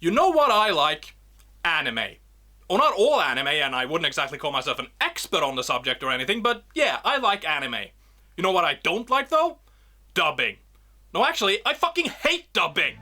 You know what I like? Anime. Well, not all anime, and I wouldn't exactly call myself an expert on the subject or anything, but yeah, I like anime. You know what I don't like, though? Dubbing. No, actually, I fucking hate dubbing!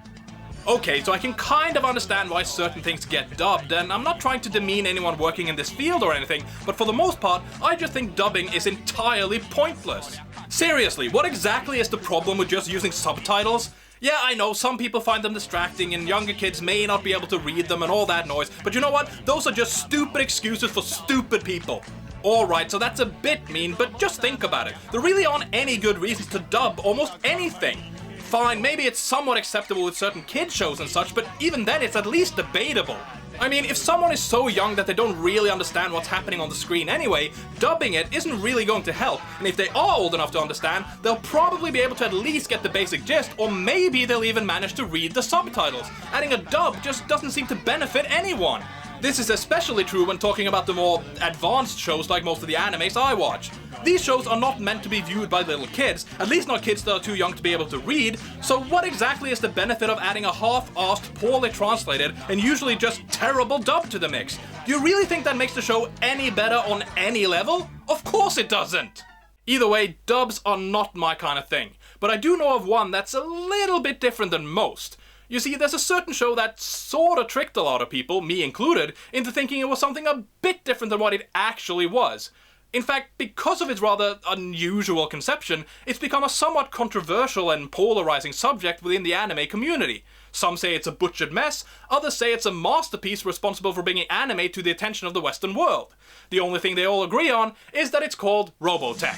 Okay, so I can kind of understand why certain things get dubbed, and I'm not trying to demean anyone working in this field or anything, but for the most part, I just think dubbing is entirely pointless. Seriously, what exactly is the problem with just using subtitles? Yeah, I know, some people find them distracting and younger kids may not be able to read them and all that noise, but you know what? Those are just stupid excuses for stupid people. Alright, so that's a bit mean, but just think about it. There really aren't any good reasons to dub almost anything. Fine, maybe it's somewhat acceptable with certain kid shows and such, but even then it's at least debatable. I mean, if someone is so young that they don't really understand what's happening on the screen anyway, dubbing it isn't really going to help, and if they are old enough to understand, they'll probably be able to at least get the basic gist, or maybe they'll even manage to read the subtitles. Adding a dub just doesn't seem to benefit anyone. This is especially true when talking about the more advanced shows like most of the animes I watch. These shows are not meant to be viewed by little kids, at least not kids that are too young to be able to read, so what exactly is the benefit of adding a half-assed, poorly translated, and usually just terrible dub to the mix? Do you really think that makes the show any better on any level? Of course it doesn't! Either way, dubs are not my kind of thing, but I do know of one that's a little bit different than most. You see, there's a certain show that sorta tricked a lot of people, me included, into thinking it was something a bit different than what it actually was. In fact, because of its rather unusual conception, it's become a somewhat controversial and polarizing subject within the anime community. Some say it's a butchered mess, others say it's a masterpiece responsible for bringing anime to the attention of the Western world. The only thing they all agree on is that it's called Robotech.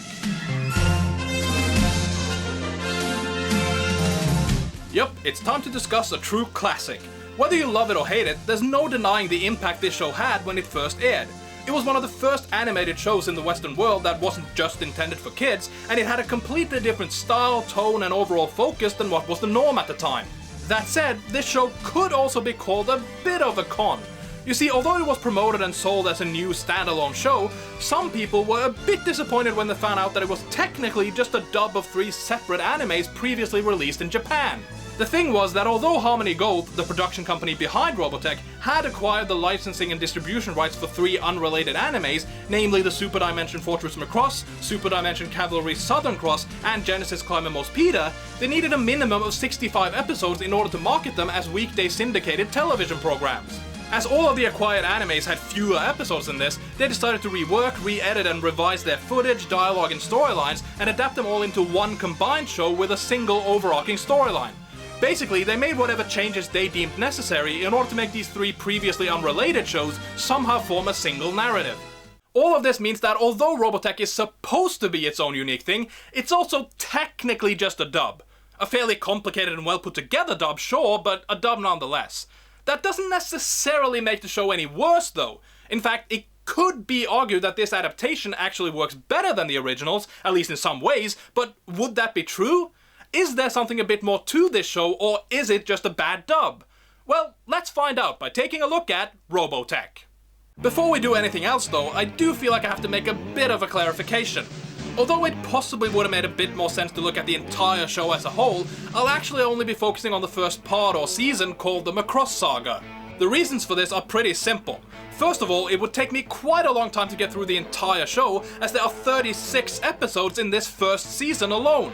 Yep, it's time to discuss a true classic. Whether you love it or hate it, there's no denying the impact this show had when it first aired. It was one of the first animated shows in the Western world that wasn't just intended for kids, and it had a completely different style, tone, and overall focus than what was the norm at the time. That said, this show could also be called a bit of a con. You see, although it was promoted and sold as a new standalone show, some people were a bit disappointed when they found out that it was technically just a dub of 3 separate animes previously released in Japan. The thing was that although Harmony Gold, the production company behind Robotech, had acquired the licensing and distribution rights for 3 unrelated animes, namely the Super Dimension Fortress Macross, Super Dimension Cavalry Southern Cross, and Genesis Climber Mospeada, they needed a minimum of 65 episodes in order to market them as weekday syndicated television programs. As all of the acquired animes had fewer episodes than this, they decided to rework, re-edit, and revise their footage, dialogue, and storylines, and adapt them all into one combined show with a single overarching storyline. Basically, they made whatever changes they deemed necessary in order to make these 3 previously unrelated shows somehow form a single narrative. All of this means that although Robotech is supposed to be its own unique thing, it's also technically just a dub. A fairly complicated and well put together dub, sure, but a dub nonetheless. That doesn't necessarily make the show any worse, though. In fact, it could be argued that this adaptation actually works better than the originals, at least in some ways, but would that be true? Is there something a bit more to this show, or is it just a bad dub? Well, let's find out by taking a look at Robotech. Before we do anything else though, I do feel like I have to make a bit of a clarification. Although it possibly would have made a bit more sense to look at the entire show as a whole, I'll actually only be focusing on the first part or season called the Macross Saga. The reasons for this are pretty simple. First of all, it would take me quite a long time to get through the entire show, as there are 36 episodes in this first season alone.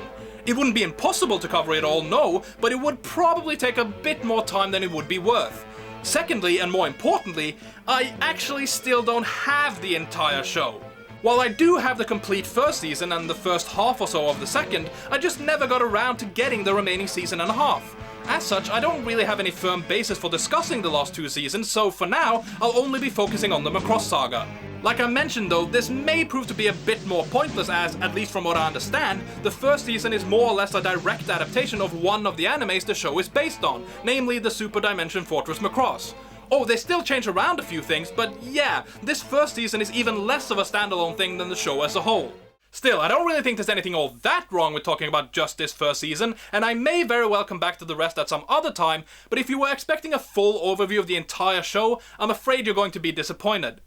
It wouldn't be impossible to cover it all, no, but it would probably take a bit more time than it would be worth. Secondly, and more importantly, I actually still don't have the entire show. While I do have the complete first season and the first half or so of the second, I just never got around to getting the remaining season and a half. As such, I don't really have any firm basis for discussing the last 2 seasons, so for now, I'll only be focusing on the Macross Saga. Like I mentioned though, this may prove to be a bit more pointless as, at least from what I understand, the first season is more or less a direct adaptation of one of the animes the show is based on, namely the Super Dimension Fortress Macross. Oh, they still change around a few things, but yeah, this first season is even less of a standalone thing than the show as a whole. Still, I don't really think there's anything all that wrong with talking about just this first season, and I may very well come back to the rest at some other time, but if you were expecting a full overview of the entire show, I'm afraid you're going to be disappointed.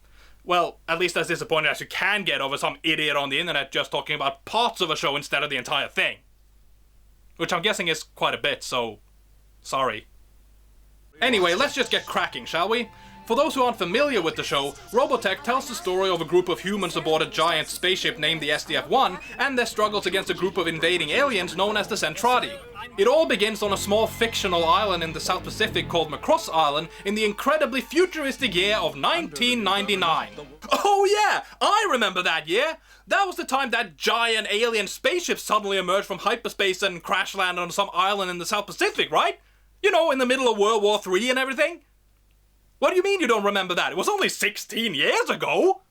Well, at least as disappointed as you can get over some idiot on the internet just talking about parts of a show instead of the entire thing. Which I'm guessing is quite a bit, so sorry. Anyway, let's just get cracking, shall we? For those who aren't familiar with the show, Robotech tells the story of a group of humans aboard a giant spaceship named the SDF-1 and their struggles against a group of invading aliens known as the Centradi. It all begins on a small fictional island in the South Pacific called Macross Island in the incredibly futuristic year of 1999. Oh yeah, I remember that year! That was the time that giant alien spaceship suddenly emerged from hyperspace and crash landed on some island in the South Pacific, right? You know, in the middle of World War III and everything? What do you mean you don't remember that? It was only 16 years ago!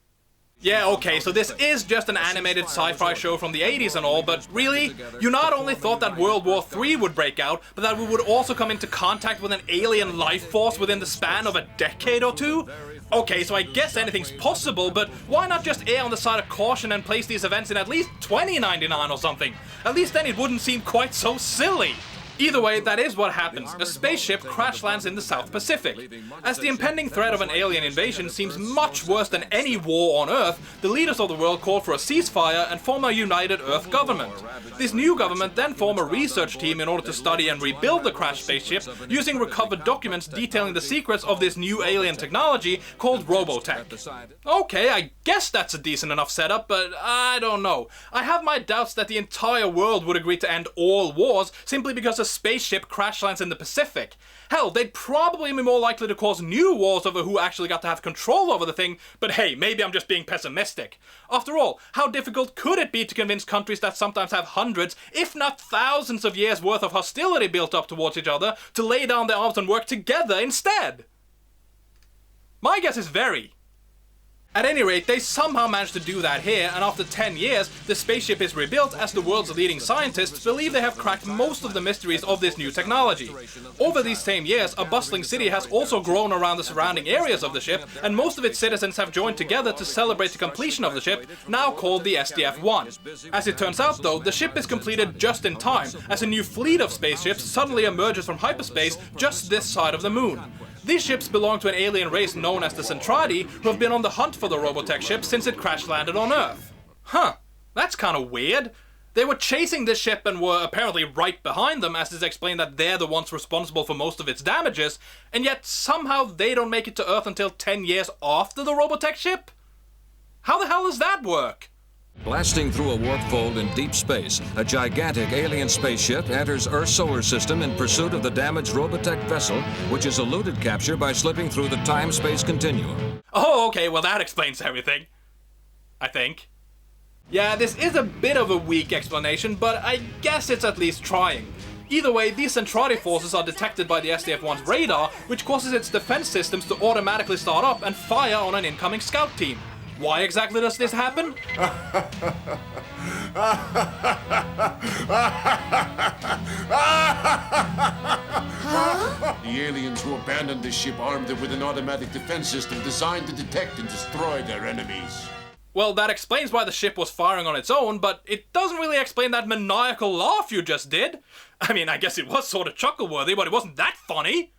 Yeah, okay, so this is just an animated sci-fi show from the 80s and all, but really? You not only thought that World War III would break out, but that we would also come into contact with an alien life force within the span of a decade or two? Okay, so I guess anything's possible, but why not just err on the side of caution and place these events in at least 2099 or something? At least then it wouldn't seem quite so silly. Either way, that is what happens. A spaceship crash lands in the South Pacific. As the impending threat of an alien invasion seems much worse than any war on Earth, the leaders of the world called for a ceasefire and form a united Earth government. This new government then form a research team in order to study and rebuild the crashed spaceship using recovered documents detailing the secrets of this new alien technology called Robotech. Okay, I guess that's a decent enough setup, but I don't know. I have my doubts that the entire world would agree to end all wars simply because a spaceship crash lands in the Pacific. Hell, they'd probably be more likely to cause new wars over who actually got to have control over the thing, but hey, maybe I'm just being pessimistic. After all, how difficult could it be to convince countries that sometimes have hundreds, if not thousands of years worth of hostility built up towards each other to lay down their arms and work together instead? My guess is very. At any rate, they somehow managed to do that here, and after 10 years, the spaceship is rebuilt as the world's leading scientists believe they have cracked most of the mysteries of this new technology. Over these same years, a bustling city has also grown around the surrounding areas of the ship, and most of its citizens have joined together to celebrate the completion of the ship, now called the SDF-1. As it turns out though, the ship is completed just in time, as a new fleet of spaceships suddenly emerges from hyperspace just this side of the moon. These ships belong to an alien race known as the Centradi, who have been on the hunt for the Robotech ship since it crash landed on Earth. Huh, that's kinda weird. They were chasing this ship and were apparently right behind them, as is explained that they're the ones responsible for most of its damages, and yet somehow they don't make it to Earth until 10 years after the Robotech ship? How the hell does that work? Blasting through a warp fold in deep space, a gigantic alien spaceship enters Earth's solar system in pursuit of the damaged Robotech vessel, which has eluded capture by slipping through the time-space continuum. Oh, okay, well that explains everything. I think. Yeah, this is a bit of a weak explanation, but I guess it's at least trying. Either way, these Centradi forces are detected by the SDF-1's radar, which causes its defense systems to automatically start up and fire on an incoming scout team. Why exactly does this happen? The aliens who abandoned the ship armed it with an automatic defense system designed to detect and destroy their enemies. Well, that explains why the ship was firing on its own, but it doesn't really explain that maniacal laugh you just did. I mean, I guess it was sort of chuckle-worthy, but it wasn't that funny.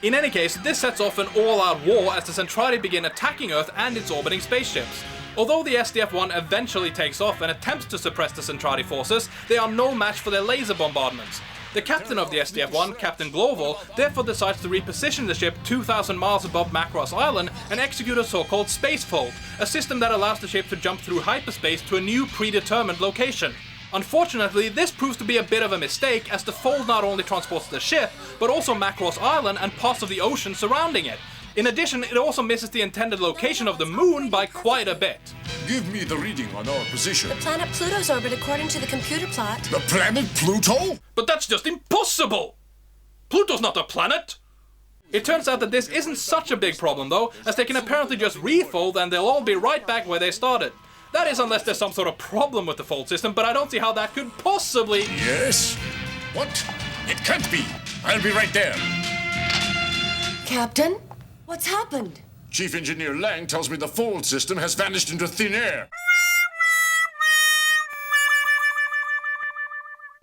In any case, this sets off an all-out war as the Centradi begin attacking Earth and its orbiting spaceships. Although the SDF-1 eventually takes off and attempts to suppress the Centradi forces, they are no match for their laser bombardments. The captain of the SDF-1, Captain Gloval, therefore decides to reposition the ship 2,000 miles above Macross Island and execute a so-called space fold, a system that allows the ship to jump through hyperspace to a new predetermined location. Unfortunately, this proves to be a bit of a mistake, as the fold not only transports the ship, but also Macross Island and parts of the ocean surrounding it. In addition, it also misses the intended location of the moon by quite a bit. Give me the reading on our position. The planet Pluto's orbit according to the computer plot. The planet Pluto? But that's just impossible! Pluto's not a planet! It turns out that this isn't such a big problem though, as they can apparently just refold and they'll all be right back where they started. That is, unless there's some sort of problem with the fold system, but I don't see how that could possibly... Yes? What? It can't be. I'll be right there. Captain? What's happened? Chief Engineer Lang tells me the fold system has vanished into thin air.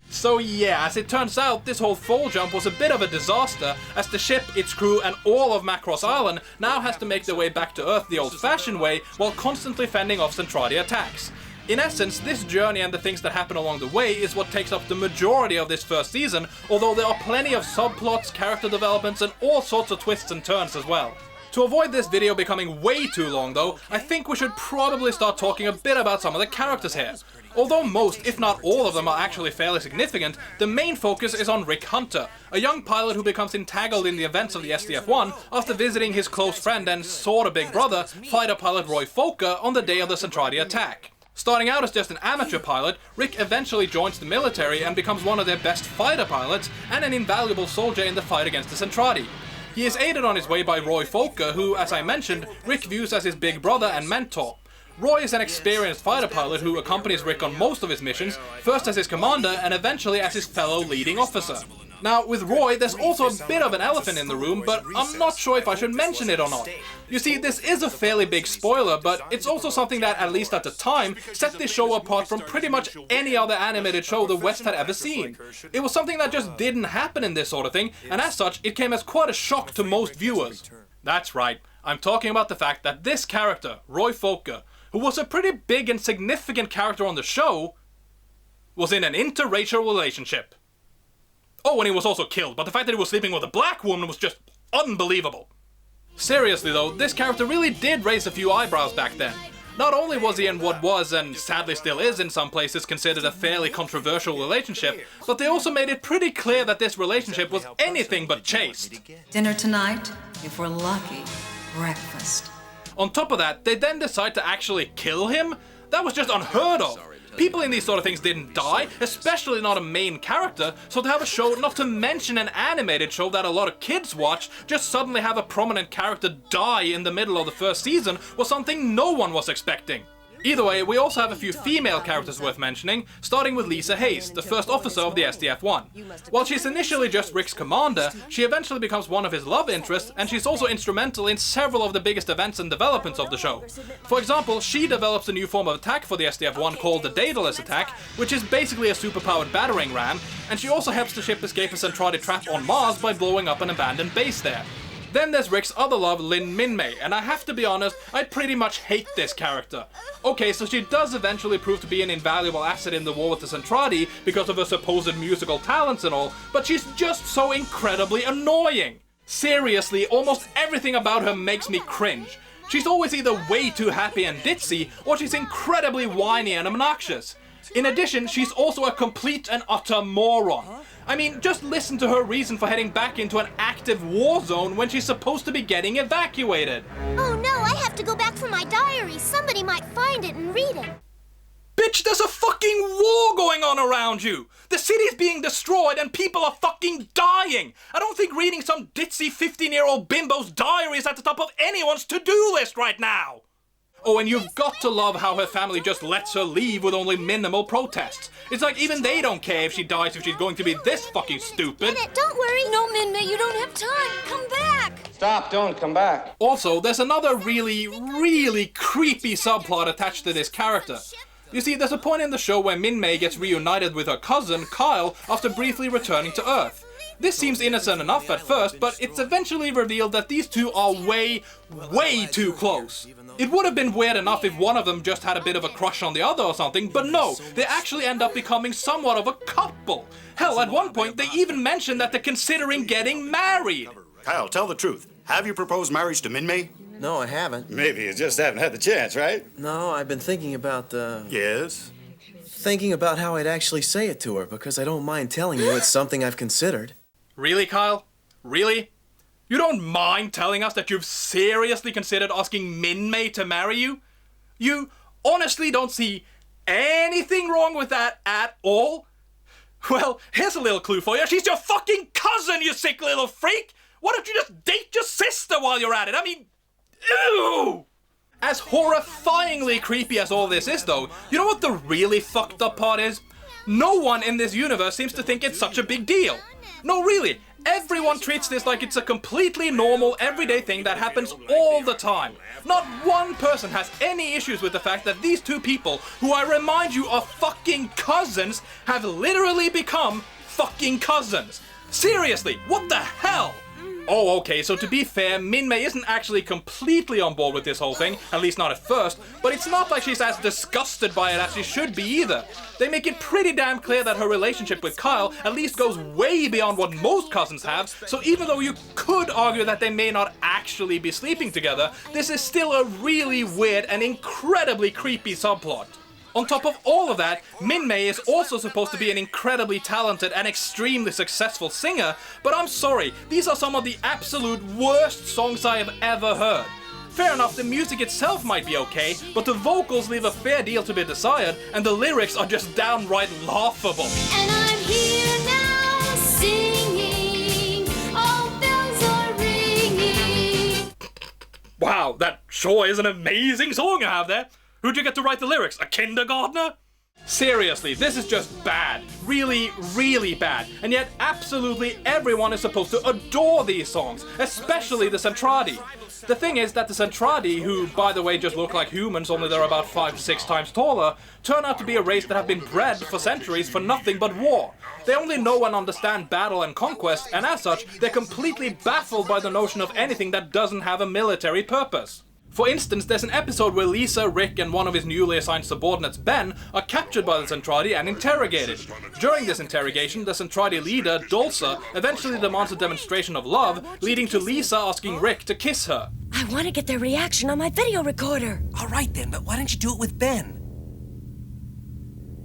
So yeah, as it turns out, this whole fold jump was a bit of a disaster, as the ship, its crew, and all of Macross Island now has to make their way back to Earth the old-fashioned way, while constantly fending off Centradi attacks. In essence, this journey and the things that happen along the way is what takes up the majority of this first season, although there are plenty of subplots, character developments, and all sorts of twists and turns as well. To avoid this video becoming way too long though, I think we should probably start talking a bit about some of the characters here. Although most, if not all of them, are actually fairly significant, the main focus is on Rick Hunter, a young pilot who becomes entangled in the events of the SDF-1 after visiting his close friend and sorta big brother, fighter pilot Roy Fokker, on the day of the Centradi attack. Starting out as just an amateur pilot, Rick eventually joins the military and becomes one of their best fighter pilots and an invaluable soldier in the fight against the Centradi. He is aided on his way by Roy Fokker, who, as I mentioned, Rick views as his big brother and mentor. Roy is an experienced fighter pilot who accompanies Rick on most of his missions, first as his commander and eventually as his fellow leading officer. Now, with Roy, there's also a bit of an elephant in the room, but I'm not sure if I should mention it or not. You see, this is a fairly big spoiler, but it's also something that, at least at the time, set this show apart from pretty much any other animated show the West had ever seen. It was something that just didn't happen in this sort of thing, and as such, it came as quite a shock to most viewers. That's right, I'm talking about the fact that this character, Roy Fokker, who was a pretty big and significant character on the show, was in an interracial relationship. Oh, and he was also killed, but the fact that he was sleeping with a black woman was just unbelievable. Seriously though, this character really did raise a few eyebrows back then. Not only was he in what was, and sadly still is in some places, considered a fairly controversial relationship, but they also made it pretty clear that this relationship was anything but chaste. Dinner tonight, if we're lucky, breakfast. On top of that, they then decide to actually kill him? That was just unheard of. People in these sort of things didn't die, especially not a main character, so to have a show, not to mention an animated show that a lot of kids watch, just suddenly have a prominent character die in the middle of the first season was something no one was expecting. Either way, we also have a few female characters worth mentioning, starting with Lisa Hayes, the first officer of the SDF-1. While she's initially just Rick's commander, she eventually becomes one of his love interests, and she's also instrumental in several of the biggest events and developments of the show. For example, she develops a new form of attack for the SDF-1 called the Daedalus attack, which is basically a superpowered battering ram, and she also helps the ship escape a Centradi trap on Mars by blowing up an abandoned base there. Then there's Rick's other love, Lin Minmay, and I have to be honest, I pretty much hate this character. Okay, so she does eventually prove to be an invaluable asset in the war with the Centradi because of her supposed musical talents and all, but she's just so incredibly annoying. Seriously, almost everything about her makes me cringe. She's always either way too happy and ditzy, or she's incredibly whiny and obnoxious. In addition, she's also a complete and utter moron. I mean, just listen to her reason for heading back into an active war zone when she's supposed to be getting evacuated. Oh no, I have to go back for my diary. Somebody might find it and read it. Bitch, there's a fucking war going on around you! The city's being destroyed and people are fucking dying! I don't think reading some ditzy 15-year-old bimbo's diary is at the top of anyone's to-do list right now! Oh, and you've got to love how her family just lets her leave with only minimal protests. It's like even they don't care if she dies if she's going to be this fucking stupid. Minute, don't worry. No, Minmay, you don't have time. Come back. Stop, don't come back. Also, there's another really creepy subplot attached to this character. You see, there's a point in the show where Minmay gets reunited with her cousin, Kyle, after briefly returning to Earth. This seems innocent enough at first, but it's eventually revealed that these two are way too close. It would have been weird enough if one of them just had a bit of a crush on the other or something, but no, they actually end up becoming somewhat of a couple. Hell, at one point, they even mention that they're considering getting married. Kyle, tell the truth. Have you proposed marriage to Minmay? No, I haven't. Maybe you just haven't had the chance, right? No, I've been thinking about, Yes? thinking about how I'd actually say it to her, because I don't mind telling you it's something I've considered. Really, Kyle? Really? You don't mind telling us that you've seriously considered asking Minmay to marry you? You honestly don't see anything wrong with that at all? Well, here's a little clue for you. She's your fucking cousin, you sick little freak! Why don't you just date your sister while you're at it? I mean, ew! As horrifyingly creepy as all this is, though, you know what the really fucked up part is? No one in this universe seems to think it's such a big deal. No, really. Everyone treats this like it's a completely normal, everyday thing that happens all the time. Not one person has any issues with the fact that these two people, who I remind you are fucking cousins, have literally become fucking cousins. Seriously, what the hell? Oh, okay, so to be fair, Minmay isn't actually completely on board with this whole thing, at least not at first, but it's not like she's as disgusted by it as she should be either. They make it pretty damn clear that her relationship with Kyle at least goes way beyond what most cousins have, so even though you could argue that they may not actually be sleeping together, this is still a really weird and incredibly creepy subplot. On top of all of that, Minmay is also supposed to be an incredibly talented and extremely successful singer, but I'm sorry, these are some of the absolute worst songs I have ever heard. Fair enough, the music itself might be okay, but the vocals leave a fair deal to be desired, and the lyrics are just downright laughable. And I'm here now singing, all bells are ringing. Wow, that sure is an amazing song you have there. Who'd you get to write the lyrics? A kindergartner? Seriously, this is just bad. Really, really bad. And yet absolutely everyone is supposed to adore these songs, especially the Zentradi. The thing is that the Zentradi, who by the way just look like humans only they're about 5 to 6 times taller, turn out to be a race that have been bred for centuries for nothing but war. They only know and understand battle and conquest, and as such, they're completely baffled by the notion of anything that doesn't have a military purpose. For instance, there's an episode where Lisa, Rick, and one of his newly assigned subordinates, Ben, are captured by the Zentradi and interrogated. During this interrogation, the Zentradi leader, Dulce, eventually demands a demonstration of love, leading to Lisa asking Rick to kiss her. I want to get their reaction on my video recorder. All right then, but why don't you do it with Ben?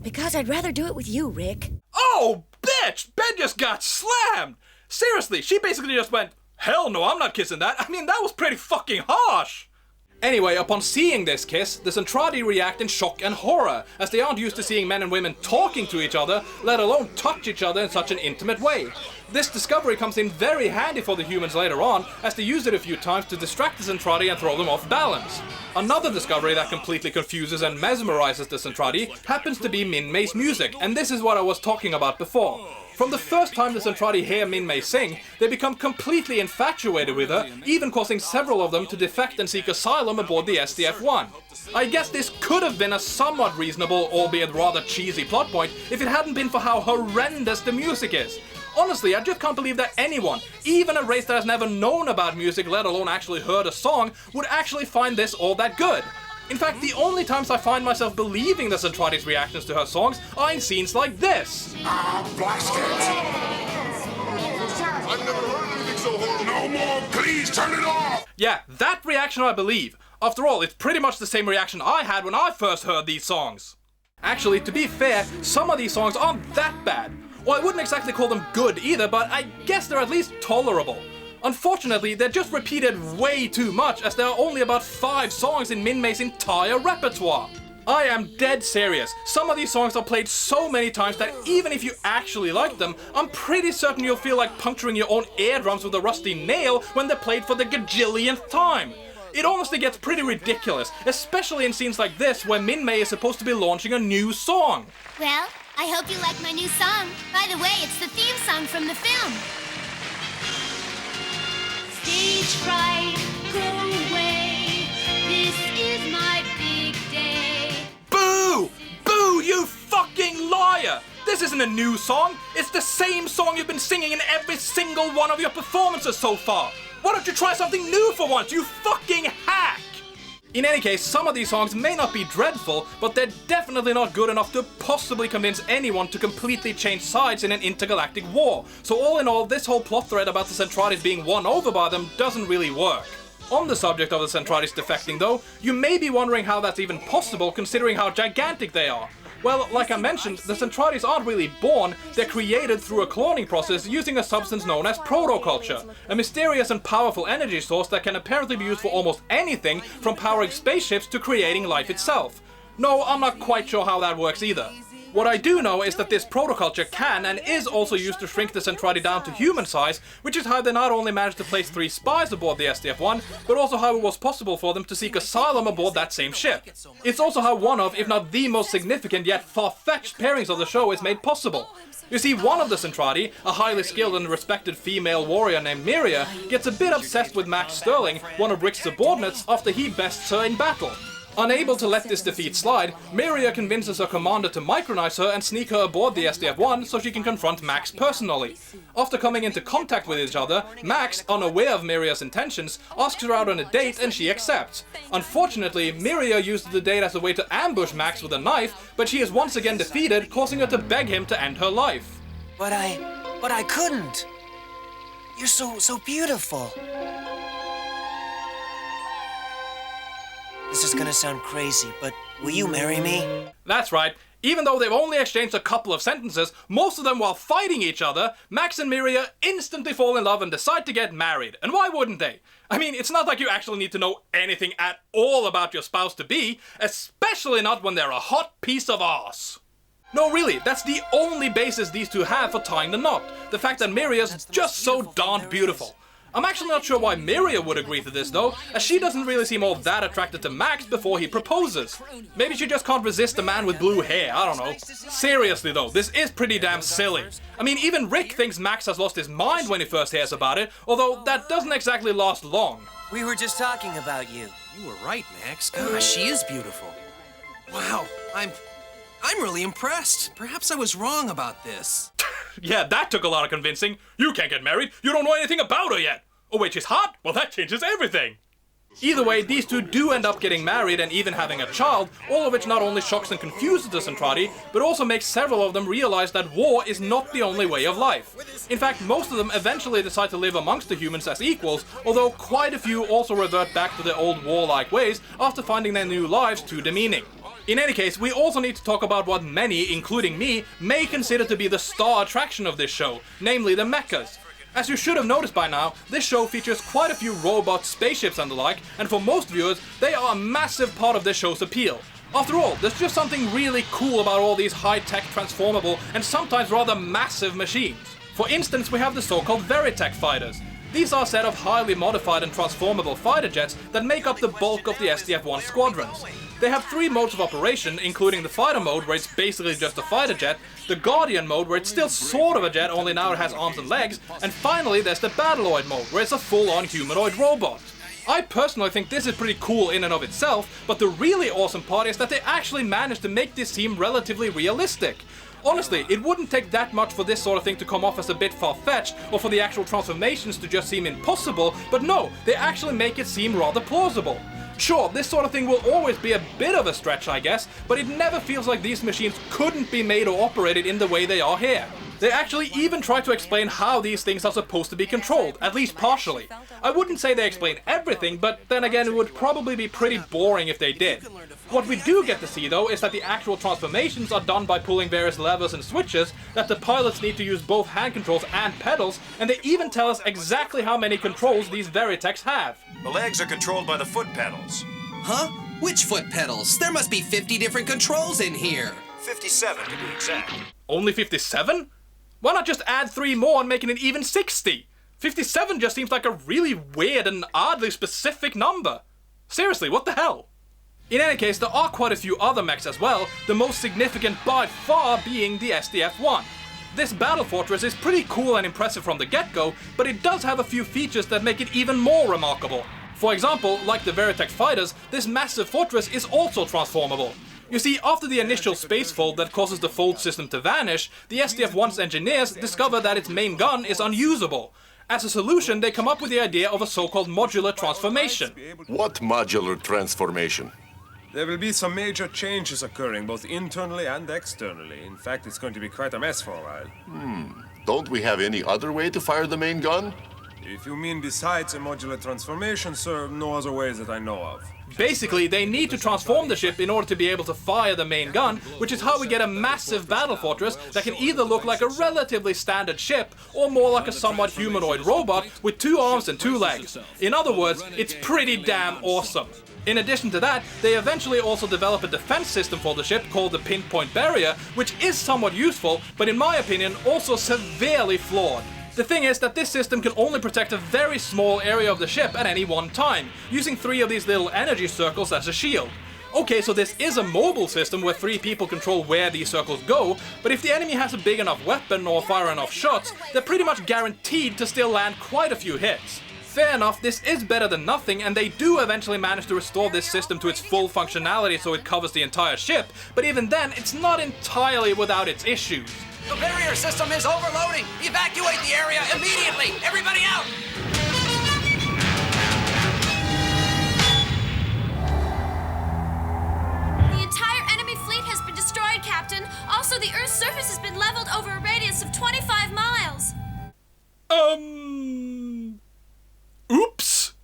Because I'd rather do it with you, Rick. Oh, bitch! Ben just got slammed! Seriously, she basically just went, hell no, I'm not kissing that. I mean, that was pretty fucking harsh! Anyway, upon seeing this kiss, the Zentradi react in shock and horror, as they aren't used to seeing men and women talking to each other, let alone touch each other in such an intimate way. This discovery comes in very handy for the humans later on, as they use it a few times to distract the Zentradi and throw them off balance. Another discovery that completely confuses and mesmerizes the Zentradi happens to be Minmay's music, and this is what I was talking about before. From the first time the Zentradi hear Minmay sing, they become completely infatuated with her, even causing several of them to defect and seek asylum aboard the SDF-1. I guess this could have been a somewhat reasonable, albeit rather cheesy plot point if it hadn't been for how horrendous the music is. Honestly, I just can't believe that anyone, even a race that has never known about music, let alone actually heard a song, would actually find this all that good. In fact, the only times I find myself believing the Zentradi's reactions to her songs are in scenes like this. Blast it! I've never heard anything so horrible. No more, please turn it off! Yeah, that reaction I believe. After all, it's pretty much the same reaction I had when I first heard these songs. Actually, to be fair, some of these songs aren't that bad. Well, I wouldn't exactly call them good either, but I guess they're at least tolerable. Unfortunately, they're just repeated way too much, as there are only about 5 songs in Minmay's entire repertoire. I am dead serious. Some of these songs are played so many times that even if you actually like them, I'm pretty certain you'll feel like puncturing your own eardrums with a rusty nail when they're played for the gajillionth time. It honestly gets pretty ridiculous, especially in scenes like this where Minmay is supposed to be launching a new song. Well, I hope you like my new song. By the way, it's the theme song from the film. Stage fright, go away. This is my big day. Boo! Boo, you fucking liar! This isn't a new song. It's the same song you've been singing in every single one of your performances so far. Why don't you try something new for once, you fucking hack? In any case, some of these songs may not be dreadful, but they're definitely not good enough to possibly convince anyone to completely change sides in an intergalactic war. So all in all, this whole plot thread about the Zentradi's being won over by them doesn't really work. On the subject of the Zentradi's defecting though, you may be wondering how that's even possible considering how gigantic they are. Well, like I mentioned, the Zentradi's aren't really born, they're created through a cloning process using a substance known as protoculture, a mysterious and powerful energy source that can apparently be used for almost anything from powering spaceships to creating life itself. No, I'm not quite sure how that works either. What I do know is that this protoculture can and is also used to shrink the Zentradi down to human size, which is how they not only managed to place 3 spies aboard the SDF-1, but also how it was possible for them to seek asylum aboard that same ship. It's also how one of, if not the most significant yet far-fetched pairings of the show is made possible. You see, one of the Zentradi, a highly skilled and respected female warrior named Myria, gets a bit obsessed with Max Sterling, one of Rick's subordinates, after he bests her in battle. Unable to let this defeat slide, Myria convinces her commander to micronize her and sneak her aboard the SDF-1 so she can confront Max personally. After coming into contact with each other, Max, unaware of Myria's intentions, asks her out on a date and she accepts. Unfortunately, Myria used the date as a way to ambush Max with a knife, but she is once again defeated, causing her to beg him to end her life. But I couldn't. You're so beautiful. This is gonna sound crazy, but will you marry me? That's right. Even though they've only exchanged a couple of sentences, most of them while fighting each other, Max and Myria instantly fall in love and decide to get married. And why wouldn't they? I mean, it's not like you actually need to know anything at all about your spouse-to-be, especially not when they're a hot piece of arse. No, really, that's the only basis these two have for tying the knot. The fact that Myria's just so darn beautiful. I'm actually not sure why Myria would agree to this though, as she doesn't really seem all that attracted to Max before he proposes. Maybe she just can't resist a man with blue hair, I don't know. Seriously though, this is pretty damn silly. I mean, even Rick thinks Max has lost his mind when he first hears about it, although that doesn't exactly last long. We were just talking about you. You were right, Max. Gosh, she is beautiful. Wow, I'm really impressed. Perhaps I was wrong about this. Yeah, that took a lot of convincing. You can't get married, you don't know anything about her yet. Oh wait, she's hot? Well, that changes everything. Either way, these two do end up getting married and even having a child, all of which not only shocks and confuses the Zentradi, but also makes several of them realize that war is not the only way of life. In fact, most of them eventually decide to live amongst the humans as equals, although quite a few also revert back to their old warlike ways after finding their new lives too demeaning. In any case, we also need to talk about what many, including me, may consider to be the star attraction of this show, namely the Mechs. As you should have noticed by now, this show features quite a few robots, spaceships and the like, and for most viewers, they are a massive part of this show's appeal. After all, there's just something really cool about all these high-tech, transformable, and sometimes rather massive machines. For instance, we have the so-called Veritech fighters. These are a set of highly modified and transformable fighter jets that make up the bulk of the SDF-1 squadrons. They have 3 modes of operation, including the fighter mode, where it's basically just a fighter jet, the Guardian mode, where it's still sort of a jet, only now it has arms and legs, and finally there's the Battleoid mode, where it's a full-on humanoid robot. I personally think this is pretty cool in and of itself, but the really awesome part is that they actually managed to make this seem relatively realistic. Honestly, it wouldn't take that much for this sort of thing to come off as a bit far-fetched, or for the actual transformations to just seem impossible, but no, they actually make it seem rather plausible. Sure, this sort of thing will always be a bit of a stretch, I guess, but it never feels like these machines couldn't be made or operated in the way they are here. They actually even try to explain how these things are supposed to be controlled, at least partially. I wouldn't say they explain everything, but then again it would probably be pretty boring if they did. What we do get to see though is that the actual transformations are done by pulling various levers and switches, that the pilots need to use both hand controls and pedals, and they even tell us exactly how many controls these Veritechs have. The legs are controlled by the foot pedals. Huh? Which foot pedals? There must be 50 different controls in here. 57 to be exact. Only 57? Why not just add 3 more and make it an even 60? 57 just seems like a really weird and oddly specific number. Seriously, what the hell? In any case, there are quite a few other mechs as well, the most significant by far being the SDF-1. This battle fortress is pretty cool and impressive from the get-go, but it does have a few features that make it even more remarkable. For example, like the Veritech fighters, this massive fortress is also transformable. You see, after the initial space fold that causes the fold system to vanish, the SDF-1's engineers discover that its main gun is unusable. As a solution, they come up with the idea of a so-called modular transformation. What modular transformation? There will be some major changes occurring, both internally and externally. In fact, it's going to be quite a mess for a while. Don't we have any other way to fire the main gun? If you mean besides a modular transformation, sir, no other ways that I know of. Basically, they need to transform the ship in order to be able to fire the main gun, which is how we get a massive battle fortress that can either look like a relatively standard ship, or more like a somewhat humanoid robot with 2 arms and 2 legs. In other words, it's pretty damn awesome. In addition to that, they eventually also develop a defense system for the ship called the Pinpoint Barrier, which is somewhat useful, but in my opinion, also severely flawed. The thing is that this system can only protect a very small area of the ship at any one time, using 3 of these little energy circles as a shield. Okay, so this is a mobile system where 3 people control where these circles go, but if the enemy has a big enough weapon or fire enough shots, they're pretty much guaranteed to still land quite a few hits. fair enough, this is better than nothing, and they do eventually manage to restore this system to its full functionality so it covers the entire ship, but even then, it's not entirely without its issues. The barrier system is overloading! Evacuate the area immediately! Everybody out! The entire enemy fleet has been destroyed, Captain. Also, the Earth's surface has been leveled over a radius of 25 miles. Oops!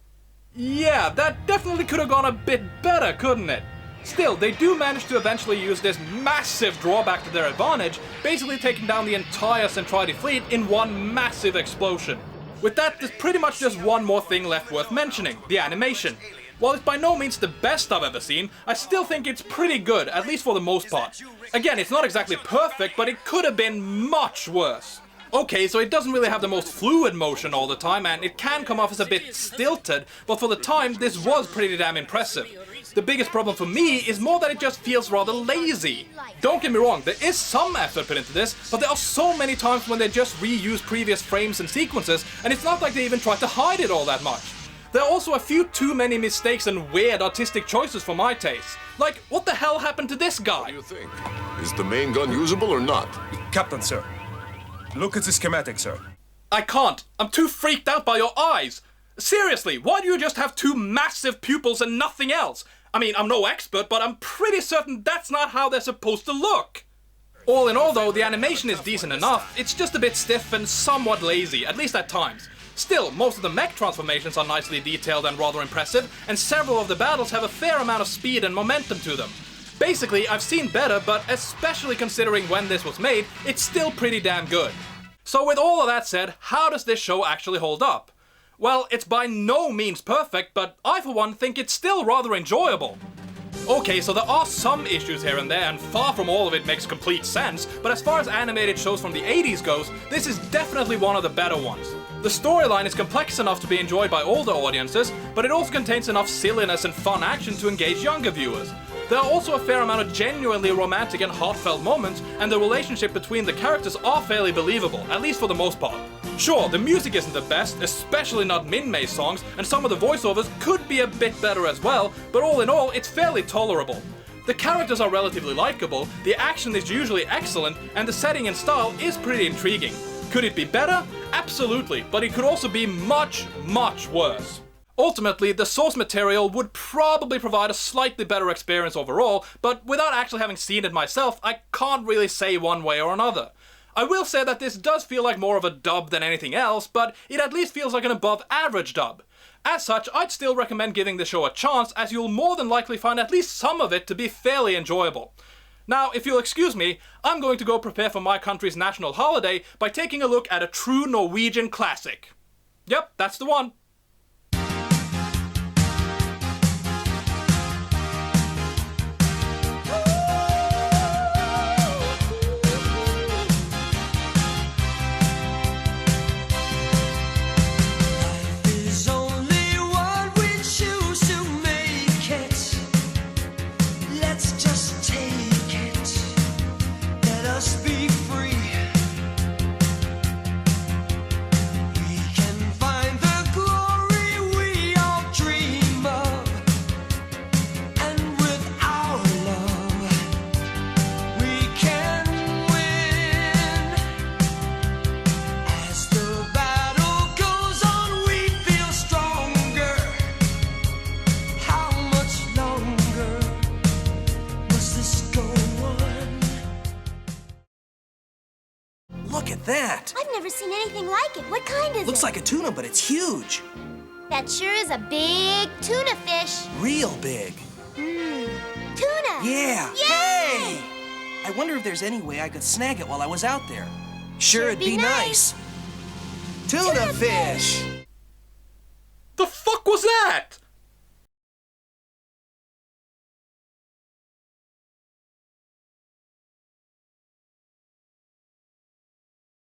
Yeah, that definitely could have gone a bit better, couldn't it? Still, they do manage to eventually use this massive drawback to their advantage, basically taking down the entire Centraidi fleet in one massive explosion. With that, there's pretty much just one more thing left worth mentioning, the animation. While it's by no means the best I've ever seen, I still think it's pretty good, at least for the most part. Again, it's not exactly perfect, but it could have been much worse. Okay, so it doesn't really have the most fluid motion all the time, and it can come off as a bit stilted, but for the time, this was pretty damn impressive. The biggest problem for me is more that it just feels rather lazy. Don't get me wrong, there is some effort put into this, but there are so many times when they just reuse previous frames and sequences, and it's not like they even tried to hide it all that much. There are also a few too many mistakes and weird artistic choices for my taste. Like, what the hell happened to this guy? What do you think? Is the main gun usable or not? Captain, sir. Look at the schematic, sir. I can't. I'm too freaked out by your eyes. Seriously, why do you just have two massive pupils and nothing else? I mean, I'm no expert, but I'm pretty certain that's not how they're supposed to look. All in all, though, the animation is decent enough. It's just a bit stiff and somewhat lazy, at least at times. Still, most of the mech transformations are nicely detailed and rather impressive, and several of the battles have a fair amount of speed and momentum to them. Basically, I've seen better, but especially considering when this was made, it's still pretty damn good. So with all of that said, how does this show actually hold up? Well, it's by no means perfect, but I for one think it's still rather enjoyable. Okay, so there are some issues here and there, and far from all of it makes complete sense, but as far as animated shows from the 80s goes, this is definitely one of the better ones. The storyline is complex enough to be enjoyed by older audiences, but it also contains enough silliness and fun action to engage younger viewers. There are also a fair amount of genuinely romantic and heartfelt moments, and the relationship between the characters are fairly believable, at least for the most part. Sure, the music isn't the best, especially not Min-Mei's songs, and some of the voiceovers could be a bit better as well, but all in all, it's fairly tolerable. The characters are relatively likable, the action is usually excellent, and the setting and style is pretty intriguing. Could it be better? Absolutely, but it could also be much, much worse. Ultimately, the source material would probably provide a slightly better experience overall, but without actually having seen it myself, I can't really say one way or another. I will say that this does feel like more of a dub than anything else, but it at least feels like an above average dub. As such, I'd still recommend giving the show a chance, as you'll more than likely find at least some of it to be fairly enjoyable. Now, if you'll excuse me, I'm going to go prepare for my country's national holiday by taking a look at a true Norwegian classic. Yep, that's the one. Look at that! I've never seen anything like it. What kind is it? Looks like a tuna, but it's huge. That sure is a big tuna fish. Real big. Tuna! Yeah! Yay! Hey! I wonder if there's any way I could snag it while I was out there. Sure, it'd be nice. Tuna fish! The fuck was that?